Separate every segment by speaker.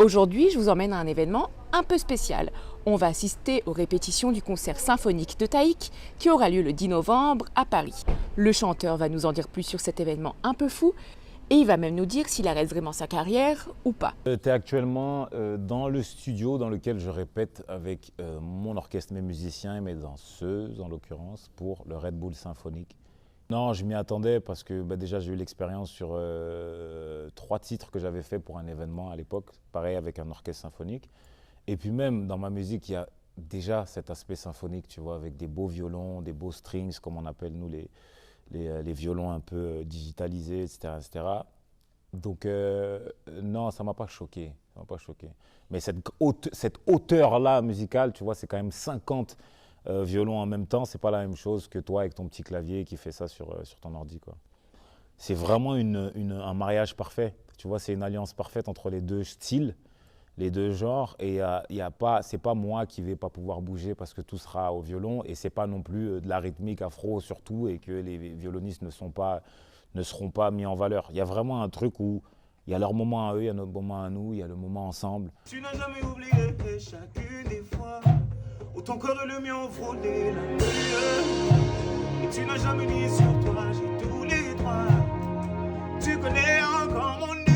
Speaker 1: Aujourd'hui, je vous emmène à un événement un peu spécial. On va assister aux répétitions du concert symphonique de Taïk qui aura lieu le 10 novembre à Paris. Le chanteur va nous en dire plus sur cet événement un peu fou et il va même nous dire s'il arrête vraiment sa carrière ou pas.
Speaker 2: Tu es actuellement dans le studio dans lequel je répète avec mon orchestre, mes musiciens et mes danseuses en l'occurrence pour le Red Bull Symphonique. Non, je m'y attendais parce que déjà j'ai eu l'expérience sur 3 titres que j'avais fait pour un événement à l'époque, pareil avec un orchestre symphonique. Et puis même dans ma musique, il y a déjà cet aspect symphonique, tu vois, avec des beaux violons, des beaux strings, comme on appelle nous les violons un peu digitalisés, etc. etc. Donc non, ça m'a pas choqué, ça m'a pas choqué. Mais cette hauteur-là musicale, tu vois, c'est quand même 50 violons en même temps, c'est pas la même chose que toi avec ton petit clavier qui fait ça sur ton ordi, quoi. C'est vraiment un mariage parfait, tu vois, c'est une alliance parfaite entre les deux styles, les deux genres, et y a pas, c'est pas moi qui vais pas pouvoir bouger parce que tout sera au violon, et c'est pas non plus de la rythmique afro surtout, et que les violonistes ne seront pas mis en valeur. Il y a vraiment un truc où il y a leur moment à eux, il y a notre moment à nous, il y a le moment ensemble.
Speaker 3: Tu n'as jamais oublié chacune des fois où ton corps et le mien ont frôlé la nuit. Et tu n'as jamais nié sur toi, j'ai tous les droits. Tu connais encore mon numéro.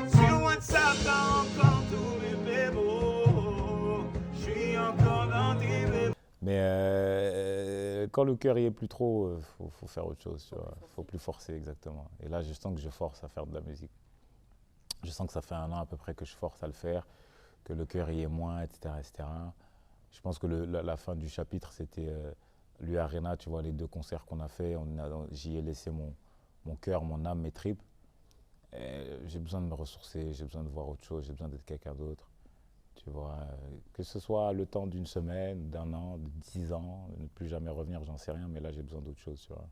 Speaker 3: Sur WhatsApp, t'as encore tous mes mémos. Je suis encore dans tes mémos.
Speaker 2: Mais quand le cœur y est plus trop, faut faire autre chose, tu vois. Faut plus forcer, exactement. Et là, je sens que je force à faire de la musique. Je sens que ça fait 1 an à peu près que je force à le faire, que le cœur y est moins, etc. etc. Je pense que la fin du chapitre, c'était l'U-Arena, tu vois, les 2 concerts qu'on a fait. J'y ai laissé mon cœur, mon âme, mes tripes. J'ai besoin de me ressourcer, j'ai besoin de voir autre chose, j'ai besoin d'être quelqu'un d'autre. Tu vois, que ce soit le temps d'1 semaine, d'1 an, de 10 ans, ne plus jamais revenir, j'en sais rien, mais là j'ai besoin d'autre chose, tu vois.